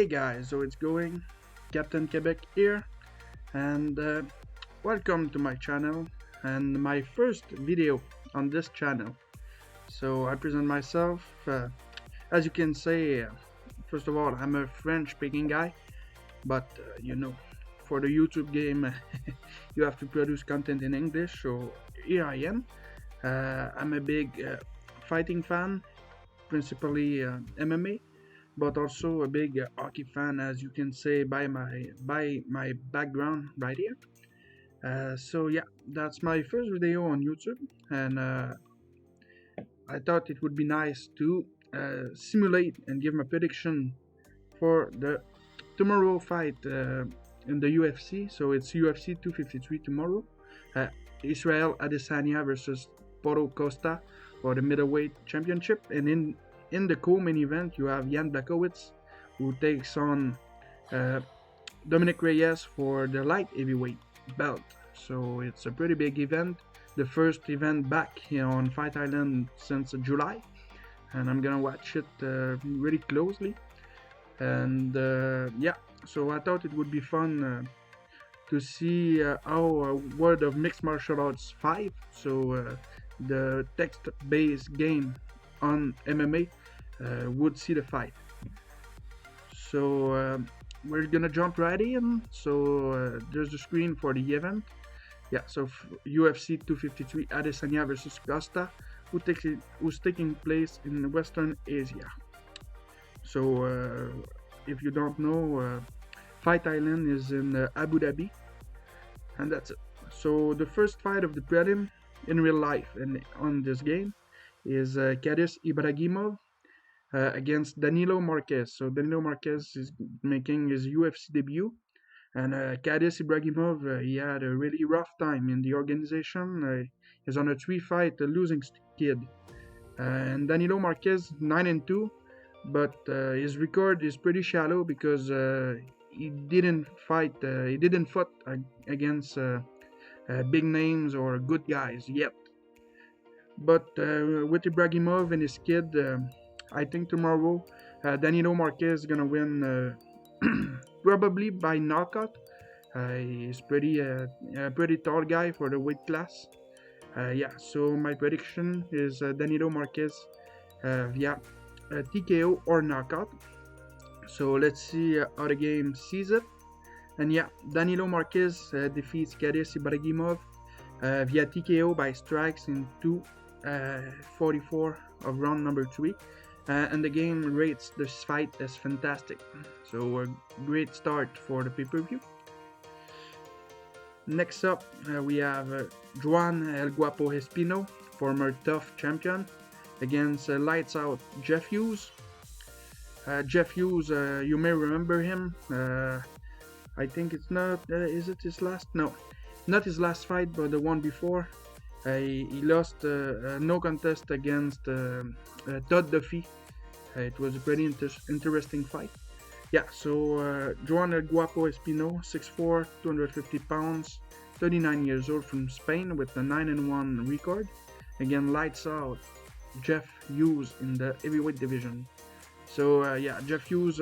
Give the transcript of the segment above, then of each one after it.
Guys, so it's going. Captain Quebec here, and welcome to my channel and my first video on this channel. So I present myself. As you can say, first of all, I'm a French-speaking guy, but for the YouTube game, you have to produce content in English. So here I am. I'm a big fighting fan, principally MMA. But also a big hockey fan, as you can say by my background right here. So yeah, that's my first video on YouTube, and I thought it would be nice to simulate and give my prediction for the tomorrow fight in the UFC. So it's UFC253 tomorrow. Israel Adesanya versus Paulo Costa for the middleweight championship, and in the co-main event, you have Błachowicz, who takes on Dominick Reyes for the light heavyweight belt. So it's a pretty big event, the first event back here on Fight Island since July, and I'm gonna watch it really closely. And yeah, so I thought it would be fun to see how World of Mixed Martial Arts 5, so the text-based game on MMA, would see the fight. So we're gonna jump right in. So there's the screen for the event. Yeah, so UFC 253 Adesanya versus Costa, who's taking place in Western Asia. So if you don't know, Fight Island is in Abu Dhabi, and that's it. So the first fight of the prelim in real life and on this game is Khadis against Danilo Marques. So Danilo Marques is making his UFC debut, and Khadis he had a really rough time in the organization. He's on a 3-fight losing skid, and Danilo Marques 9-2, but his record is pretty shallow because he didn't fight against big names or good guys yet. But with Ibragimov and his kid, I think tomorrow Danilo Marques is gonna win probably by knockout. He's a pretty tall guy for the weight class. Yeah, so my prediction is Danilo Marques via TKO or knockout. So let's see how the game sees it. And yeah, Danilo Marques defeats Khadis Ibragimov via TKO by strikes in 2:44 of round number 3. And the game rates this fight as fantastic. So a great start for the pay-per-view. Next up, we have Juan El Guapo Espino, former tough champion, against lights out Jeff Hughes. Jeff Hughes, you may remember him. I think it's not. Is it his last? No, not his last fight, but the one before. He lost no contest against Todd Duffy. It was a pretty interesting fight. Yeah, so Juan El Guapo Espino, 6'4", 250 pounds, 39 years old, from Spain, with a 9-1 record. Again, lights out Jeff Hughes in the heavyweight division. So yeah, Jeff Hughes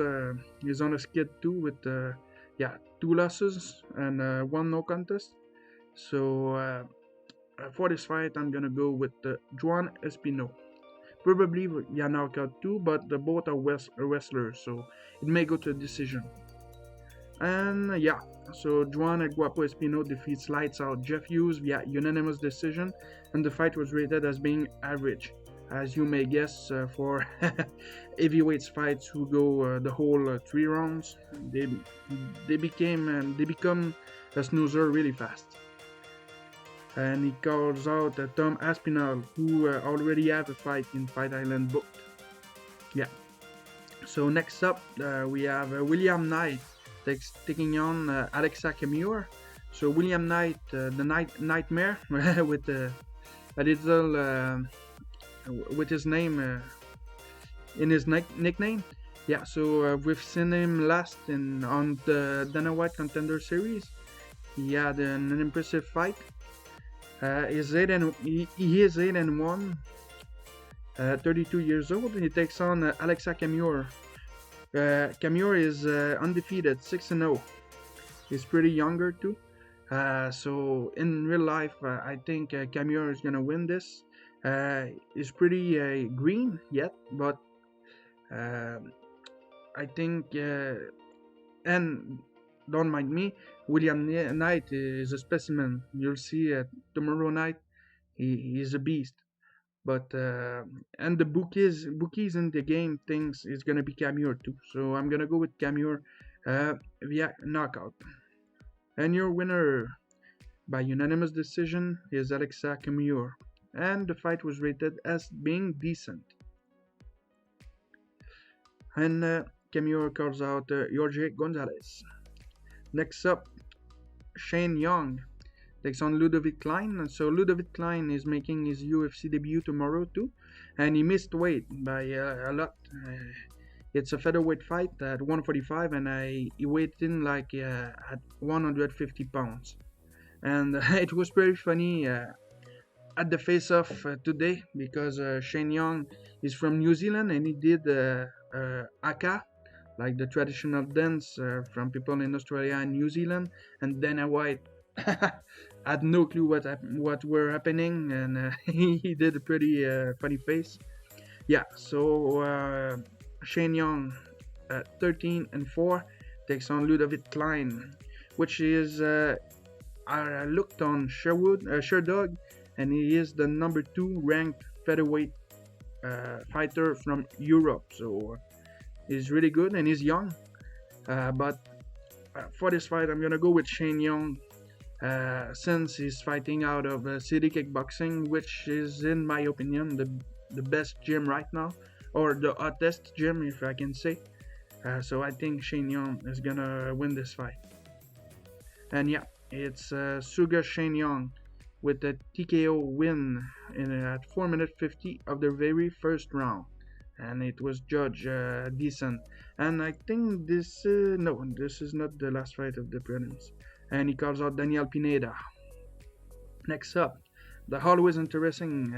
is on a skid too, with 2 losses and 1 no contest. So for this fight, I'm gonna go with Juan Espino. Probably via knockout too, but both are wrestlers, so it may go to a decision. And yeah, so Juan El Guapo Espino defeats lights out Jeff Hughes via unanimous decision, and the fight was rated as being average. As you may guess, for heavyweights fights who go the whole 3 rounds, they become a snoozer really fast. And he calls out Tom Aspinall, who already have a fight in Fight Island booked. Yeah. So next up, we have William Knight taking on Aleksa Camur. So William Knight, the Nightmare, with a little with his name in his nickname. Yeah. So we've seen him last on the Dana White Contender Series. He had an impressive fight. He is 8-1, 32 years old. He takes on Aleksa Camur, Camur is undefeated, 6-0. He's pretty younger too. So in real life, I think Camur is gonna win this. He's pretty green yet, but I think, and don't mind me, William Knight is a specimen. You'll see tomorrow night. He's a beast. But and the bookies in the game thinks it's gonna be Camur too. So I'm gonna go with Camur via knockout. And your winner by unanimous decision is Aleksa Camur. And the fight was rated as being decent. And Camur calls out Jorge Gonzalez. Next up, Shane Young takes on Ľudovít Klein. So Ľudovít Klein is making his UFC debut tomorrow too, and he missed weight by a lot. It's a featherweight fight at 145, and he weighed in like at 150 pounds. And it was very funny at the face-off today, because Shane Young is from New Zealand, and he did Aka, like the traditional dance from people in Australia and New Zealand, and Dana White had no clue what were happening, and he did a pretty funny face. Yeah, so Shane Young, 13-4, takes on Ľudovít Klein, which is looked on Sherdog, and he is the number 2 ranked featherweight fighter from Europe. So he's really good, and he's young. But for this fight, I'm gonna go with Shane Young, since he's fighting out of City Kickboxing, which is, in my opinion, the best gym right now, or the hottest gym, if I can say. So I think Shane Young is gonna win this fight. And yeah, it's Suga Shane Young with a TKO win at 4 minutes 50 of the very first round, and it was judged decent. And I think this is not the last fight of the prelims. And he calls out Daniel Pineda. Next up, the always interesting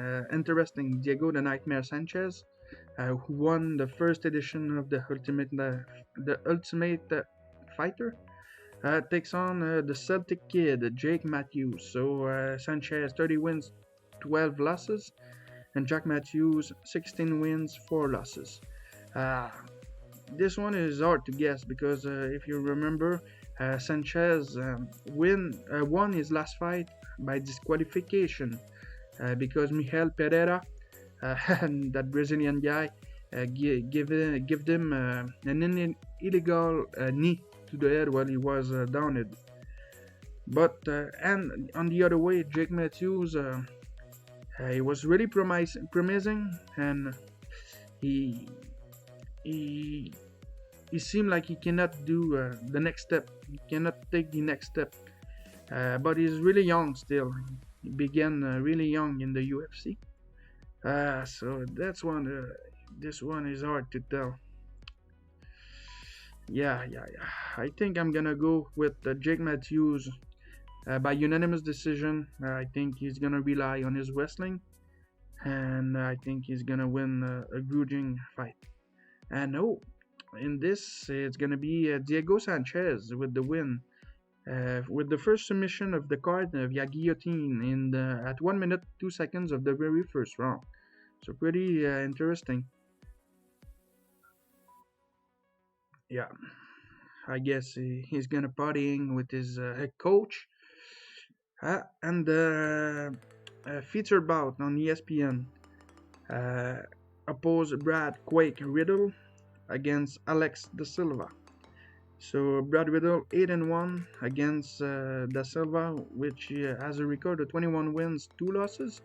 Diego the Nightmare Sanchez, who won the first edition of the Ultimate Fighter, takes on the Celtic Kid, Jake Matthews. So Sanchez 30 wins, 12 losses, and Jack Matthews 16 wins, 4 losses. This one is hard to guess, because if you remember, Sanchez won his last fight by disqualification because Miguel Pereira, that Brazilian guy, give him an illegal knee to the head while he was downed. But and on the other way, Jake Matthews, he was really promising, and he seemed like he cannot do the next step. He cannot take the next step. But he's really young still. He began really young in the UFC. So that's one. This one is hard to tell. Yeah. I think I'm gonna go with Jake Matthews by unanimous decision. I think he's gonna rely on his wrestling, and I think he's gonna win a grudging fight. And in this, it's gonna be Diego Sanchez with the win, with the first submission of the card via guillotine at 1 minute 2 seconds of the very first round. So pretty interesting. Yeah, I guess he's gonna partying with his head coach. And featured bout on ESPN, opposed Brad Quake Riddell against Alex Da Silva. So Brad Riddell 8-1 against Da Silva, which has a record of 21 wins, 2 losses.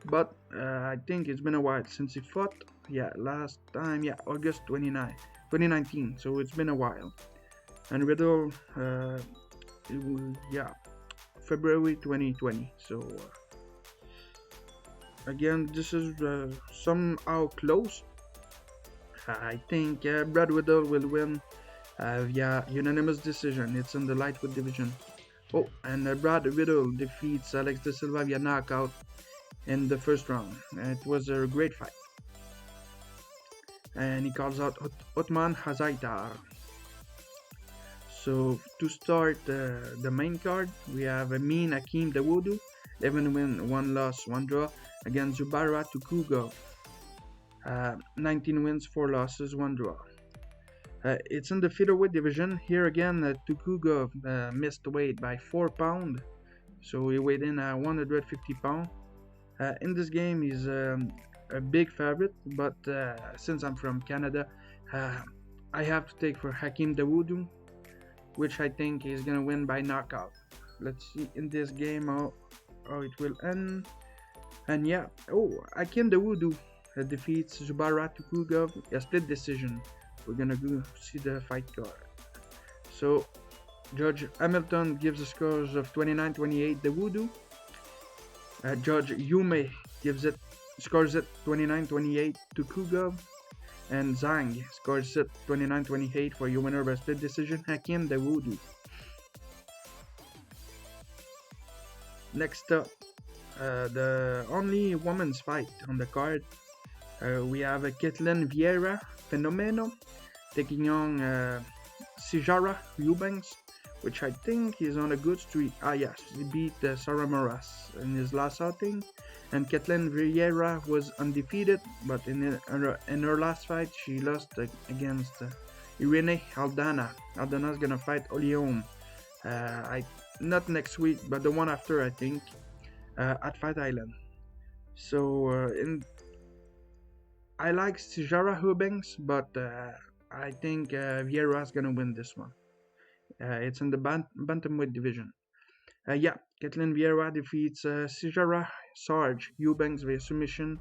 But I think it's been a while since he fought. Yeah, last time, August 2019. So it's been a while. And Riddell, February 2020. So again, this is somehow close. I think Brad Riddell will win via unanimous decision. It's in the lightweight division. And Brad Riddell defeats Alex Da Silva via knockout in the first round. And it was a great fight. and he calls out Othman Hazaitar. So to start the main card, we have Hakeem Dawodu, 11 win, 1 loss, 1 draw against Zubaira Tukhugov. 19 wins, 4 losses, 1 draw. It's in the featherweight division. Here again, Tukhugov missed weight by 4 pounds, so he weighed in at 150 pounds. In this game, he's a big favorite, but since I'm from Canada, I have to take for Hakeem Dawodu, which I think is gonna win by knockout. Let's see in this game how it will end. And yeah, Hakeem Dawodu defeats Zubaira Tukhugov, a split decision. We're gonna go see the fight card. So Judge Hamilton gives the scores of 29-28 Dawodu. Judge Yume scores it 29-28 Tukhugov, and Zhang scores it 29-28 for your winner by split decision, Hakeem Dawodu. Next up, the only women's fight on the card. We have Ketlen Vieira Fenomeno taking on Sijara Eubanks, which I think is on a good streak. Yes, he beat Sarah Moras in his last outing, and Ketlen Vieira was undefeated, but in her last fight she lost against Irene Aldana. Aldana's gonna fight Oleon, not next week, but the one after, I think, at Fight Island. So I like Sijara Eubanks, but I think Vieira's gonna win this one. It's in the Bantamweight division. Ketlen Vieira defeats Sijara Sarge Eubanks via submission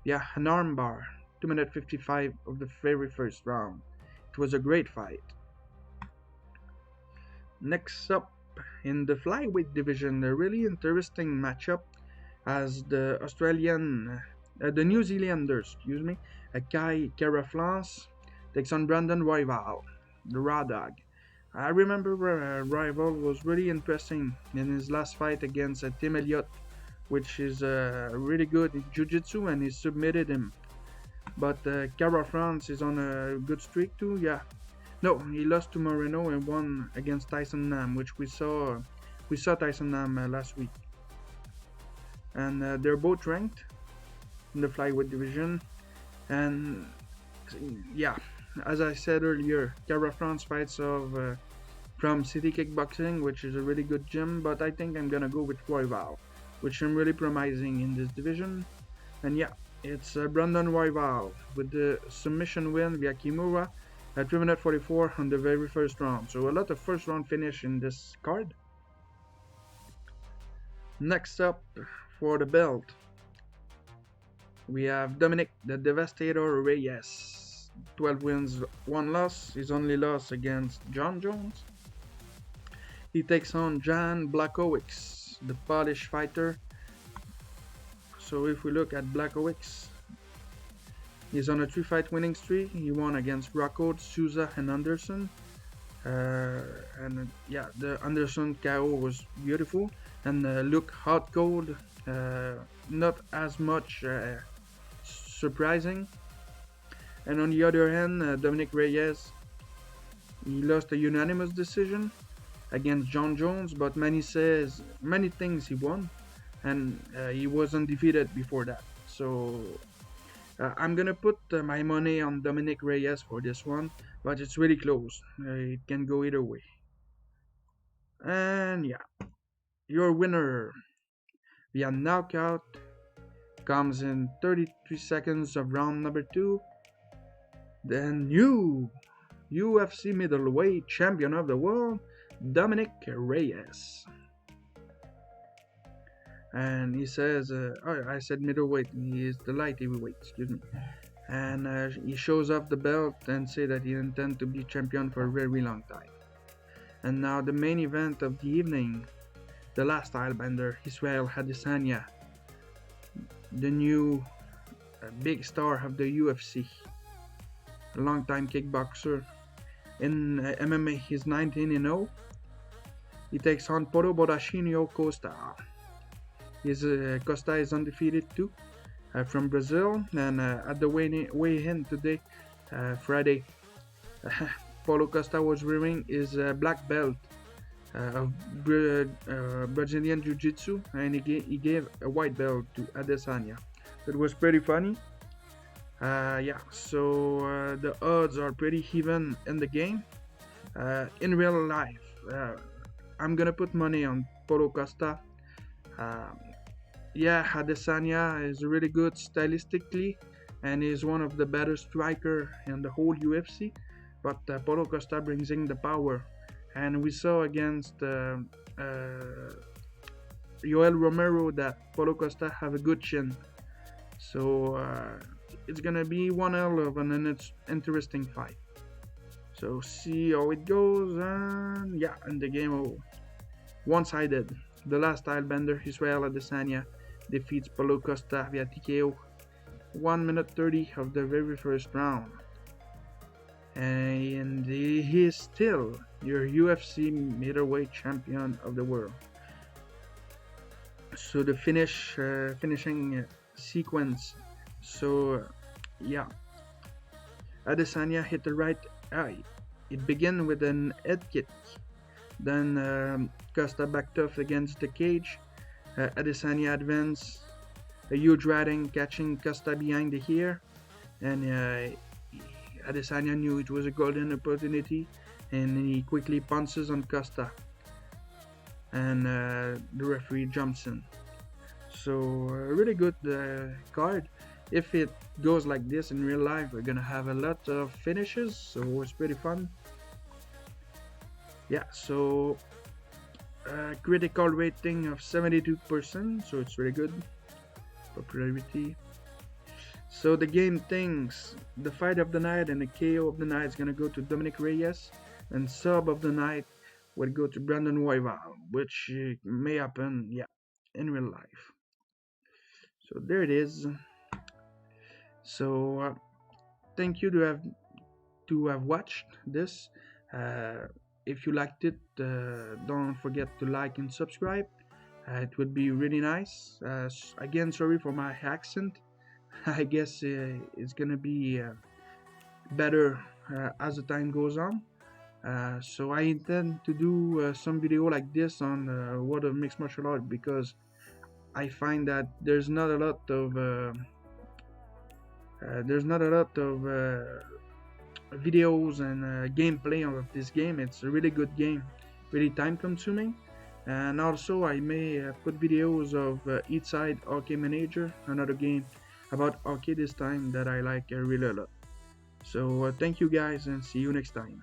via an armbar, 2 minutes 55 of the very first round. It was a great fight. Next up, in the flyweight division, a really interesting matchup as the New Zealanders, Kai Kara-France takes on Brandon Royval, the Raw Dog. I remember Royval was really interesting in his last fight against Tim Elliott, which is really good in jiu-jitsu, and he submitted him. But Kara-France is on a good streak too. No, he lost to Moreno and won against Tyson Nam, which we saw Tyson Nam last week. And they're both ranked in the flyweight division. And as I said earlier, Kara-France fights from City Kickboxing, which is a really good gym, but I think I'm gonna go with Royval, which I'm really promising in this division. And it's Brandon Royval with the submission win via Kimura at 3 minutes 44 on the very first round. So a lot of first round finish in this card. Next up for the belt, we have Dominick the Devastator Reyes. 12 wins, 1 loss. His only loss against John Jones. He takes on Jan Błachowicz, the Polish fighter. So if we look at Błachowicz, he's on a 3-fight winning streak. He won against Rockhold, Souza, and Anderson. The Anderson KO was beautiful, and look hot cold, not as much surprising. And on the other hand, Dominick Reyes, he lost a unanimous decision against John Jones, but many things he won, and he was undefeated before that. So I'm gonna put my money on Dominick Reyes for this one, but it's really close. It can go either way. And your winner via knockout comes in 33 seconds of round number 2. The new UFC middleweight champion of the world, Dominick Reyes. And he says, I said middleweight, he is the light heavyweight, excuse me. And he shows off the belt and say that he intends to be champion for a very long time. And now the main event of the evening, the last stylebender, Israel Adesanya, the new big star of the UFC, a long-time kickboxer. In MMA, he's 19-0. He takes on Paulo Costa. Costa is undefeated too, from Brazil, and at the weigh-in today, Friday. Paulo Costa was wearing his black belt of Brazilian Jiu-Jitsu, and he gave a white belt to Adesanya. It was pretty funny. Yeah, so the odds are pretty even in the game. In real life, I'm gonna put money on Paulo Costa. Yeah, Adesanya is really good stylistically and is one of the better striker in the whole UFC. But Paulo Costa brings in the power, and we saw against Yoel Romero that Paulo Costa have a good chin. So it's gonna be one hell of an interesting fight. So see how it goes, and yeah, in the game, one-sided. The last stylebender, Israel Adesanya, defeats Paulo Costa via TKO, 1 minute 30 of the very first round. And he is still your UFC middleweight champion of the world. So the finishing sequence. So yeah, Adesanya hit the right eye. It began with an head kick. Then Costa backed off against the cage. Adesanya advanced, a huge riding, catching Costa behind the ear, and Adesanya knew it was a golden opportunity, and he quickly pounces on Costa, and the referee jumps in. So a really good card. If it goes like this in real life, we're gonna have a lot of finishes, so it's pretty fun. Yeah, so critical rating of 72%, so it's really good. Popularity. So the game thinks the fight of the night and the KO of the night is gonna go to Dominick Reyes, and sub of the night would go to Brandon Royval, which may happen, yeah, in real life. So there it is. So thank you to have watched this. If you liked it, don't forget to like and subscribe. It would be really nice. Again, sorry for my accent. I guess it's gonna be better as the time goes on. So I intend to do some video like this on world of mixed martial art, because I find that there's not a lot of videos and gameplay of this game. It's a really good game, really time consuming. And also I may put videos of Each Side Hockey Manager, another game about hockey this time that I like really a lot. So thank you guys, and see you next time.